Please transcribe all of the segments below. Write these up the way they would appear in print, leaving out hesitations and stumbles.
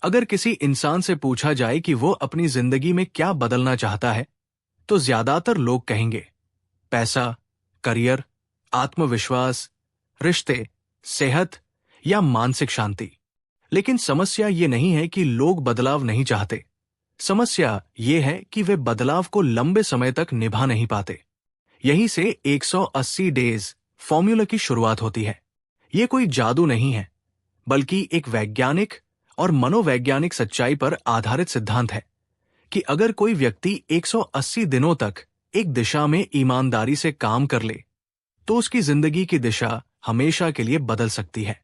अगर किसी इंसान से पूछा जाए कि वो अपनी जिंदगी में क्या बदलना चाहता है, तो ज्यादातर लोग कहेंगे पैसा, करियर, आत्मविश्वास, रिश्ते, सेहत या मानसिक शांति। लेकिन समस्या ये नहीं है कि लोग बदलाव नहीं चाहते। समस्या ये है कि वे बदलाव को लंबे समय तक निभा नहीं पाते। यहीं से 180 डेज फॉर्मूला की शुरुआत होती है। ये कोई जादू नहीं है, बल्कि एक वैज्ञानिक और मनोवैज्ञानिक सच्चाई पर आधारित सिद्धांत है कि अगर कोई व्यक्ति 180 दिनों तक एक दिशा में ईमानदारी से काम कर ले, तो उसकी जिंदगी की दिशा हमेशा के लिए बदल सकती है।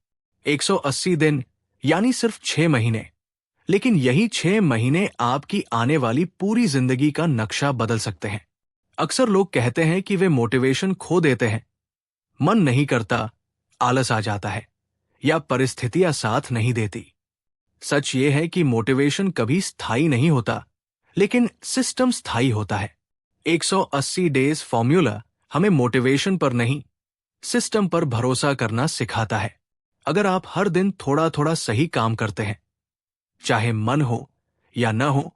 180 दिन यानी सिर्फ 6 महीने, लेकिन यही 6 महीने आपकी आने वाली पूरी जिंदगी का नक्शा बदल सकते हैं। अक्सर लोग कहते हैं कि वे मोटिवेशन खो देते हैं, मन नहीं करता, आलस आ जाता है या परिस्थितियां साथ नहीं देती। सच ये है कि मोटिवेशन कभी स्थायी नहीं होता, लेकिन सिस्टम स्थायी होता है। 180 डेज फॉर्मूला हमें मोटिवेशन पर नहीं, सिस्टम पर भरोसा करना सिखाता है। अगर आप हर दिन थोड़ा थोड़ा सही काम करते हैं, चाहे मन हो या न हो,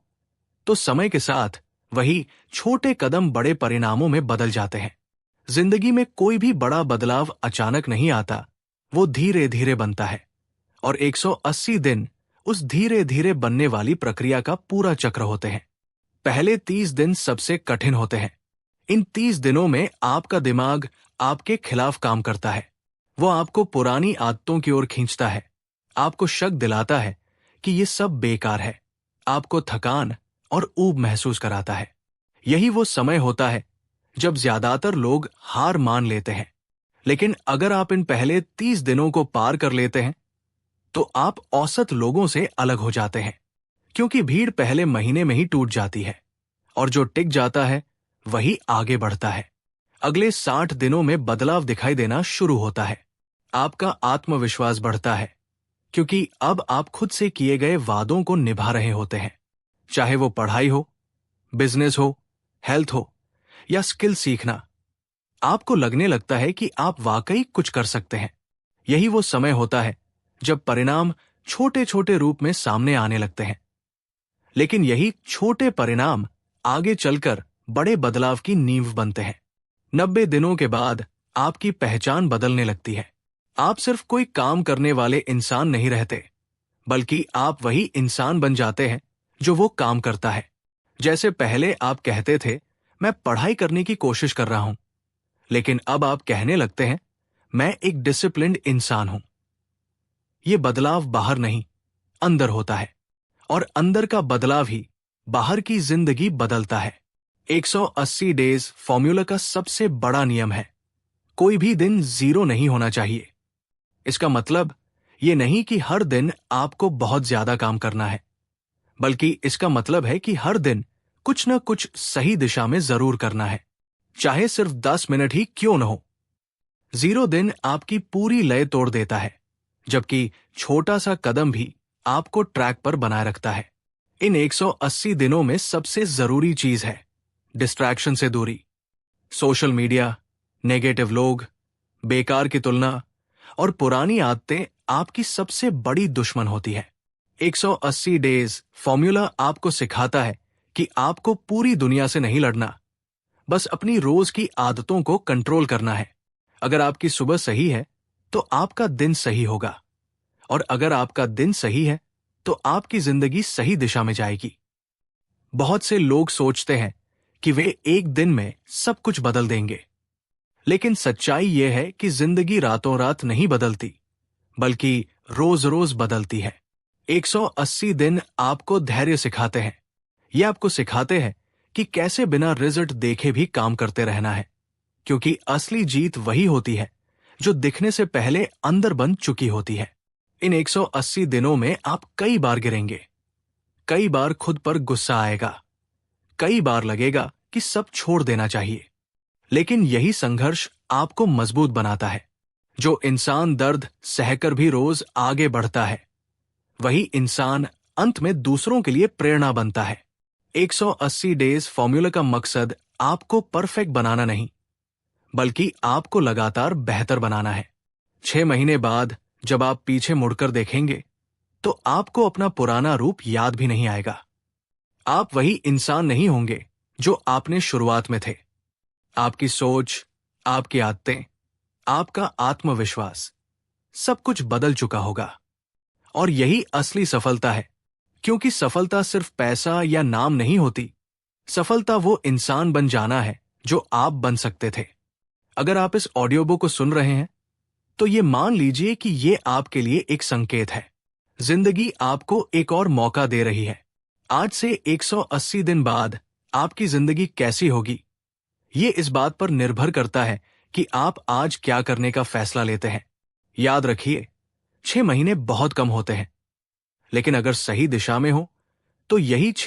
तो समय के साथ वही छोटे कदम बड़े परिणामों में बदल जाते हैं। जिंदगी में कोई भी बड़ा बदलाव अचानक नहीं आता, वो धीरे धीरे बनता है, और 180 दिन उस धीरे धीरे बनने वाली प्रक्रिया का पूरा चक्र होते हैं। पहले 30 दिन सबसे कठिन होते हैं। इन 30 दिनों में आपका दिमाग आपके खिलाफ काम करता है। वो आपको पुरानी आदतों की ओर खींचता है, आपको शक दिलाता है कि ये सब बेकार है, आपको थकान और ऊब महसूस कराता है। यही वो समय होता है जब ज्यादातर लोग हार मान लेते हैं। लेकिन अगर आप इन पहले 30 दिनों को पार कर लेते हैं, तो आप औसत लोगों से अलग हो जाते हैं, क्योंकि भीड़ पहले महीने में ही टूट जाती है, और जो टिक जाता है वही आगे बढ़ता है। अगले 60 दिनों में बदलाव दिखाई देना शुरू होता है। आपका आत्मविश्वास बढ़ता है, क्योंकि अब आप खुद से किए गए वादों को निभा रहे होते हैं। चाहे वो पढ़ाई हो, बिजनेस हो, हेल्थ हो या स्किल सीखना, आपको लगने लगता है कि आप वाकई कुछ कर सकते हैं। यही वो समय होता है जब परिणाम छोटे छोटे रूप में सामने आने लगते हैं। लेकिन यही छोटे परिणाम आगे चलकर बड़े बदलाव की नींव बनते हैं। 90 दिनों के बाद आपकी पहचान बदलने लगती है। आप सिर्फ कोई काम करने वाले इंसान नहीं रहते, बल्कि आप वही इंसान बन जाते हैं जो वो काम करता है। जैसे पहले आप कहते थे, मैं पढ़ाई करने की कोशिश कर रहा हूं, लेकिन अब आप कहने लगते हैं, मैं एक डिसिप्लिन्ड इंसान हूं। ये बदलाव बाहर नहीं, अंदर होता है, और अंदर का बदलाव ही बाहर की जिंदगी बदलता है। 180 डेज फॉर्मूला का सबसे बड़ा नियम है, कोई भी दिन 0 नहीं होना चाहिए। इसका मतलब ये नहीं कि हर दिन आपको बहुत ज्यादा काम करना है, बल्कि इसका मतलब है कि हर दिन कुछ न कुछ सही दिशा में जरूर करना है, चाहे सिर्फ 10 मिनट ही क्यों न हो। 0 दिन आपकी पूरी लय तोड़ देता है, जबकि छोटा सा कदम भी आपको ट्रैक पर बनाए रखता है। इन 180 दिनों में सबसे जरूरी चीज है डिस्ट्रैक्शन से दूरी। सोशल मीडिया, नेगेटिव लोग, बेकार की तुलना और पुरानी आदतें आपकी सबसे बड़ी दुश्मन होती है। 180 डेज फॉर्मूला आपको सिखाता है कि आपको पूरी दुनिया से नहीं लड़ना, बस अपनी रोज की आदतों को कंट्रोल करना है। अगर आपकी सुबह सही है, तो आपका दिन सही होगा, और अगर आपका दिन सही है, तो आपकी जिंदगी सही दिशा में जाएगी। बहुत से लोग सोचते हैं कि वे एक दिन में सब कुछ बदल देंगे, लेकिन सच्चाई यह है कि जिंदगी रातों रात नहीं बदलती, बल्कि रोज रोज बदलती है। 180 दिन आपको धैर्य सिखाते हैं। ये आपको सिखाते हैं कि कैसे बिना रिजल्ट देखे भी काम करते रहना है, क्योंकि असली जीत वही होती है जो दिखने से पहले अंदर बन चुकी होती है। इन 180 दिनों में आप कई बार गिरेंगे, कई बार खुद पर गुस्सा आएगा, कई बार लगेगा कि सब छोड़ देना चाहिए, लेकिन यही संघर्ष आपको मजबूत बनाता है। जो इंसान दर्द सहकर भी रोज आगे बढ़ता है, वही इंसान अंत में दूसरों के लिए प्रेरणा बनता है। 180 डेज फॉर्मूला का मकसद आपको परफेक्ट बनाना नहीं, बल्कि आपको लगातार बेहतर बनाना है। 6 महीने बाद जब आप पीछे मुड़कर देखेंगे, तो आपको अपना पुराना रूप याद भी नहीं आएगा। आप वही इंसान नहीं होंगे जो आपने शुरुआत में थे। आपकी सोच, आपकी आदतें, आपका आत्मविश्वास, सब कुछ बदल चुका होगा। और यही असली सफलता है, क्योंकि सफलता सिर्फ पैसा या नाम नहीं होती। सफलता वो इंसान बन जाना है जो आप बन सकते थे। अगर आप इस ऑडियो बुक को सुन रहे हैं, तो ये मान लीजिए कि ये आपके लिए एक संकेत है। जिंदगी आपको एक और मौका दे रही है। आज से 180 दिन बाद आपकी जिंदगी कैसी होगी, ये इस बात पर निर्भर करता है कि आप आज क्या करने का फैसला लेते हैं। याद रखिए, 6 महीने बहुत कम होते हैं, लेकिन अगर सही दिशा में हो तो यही 6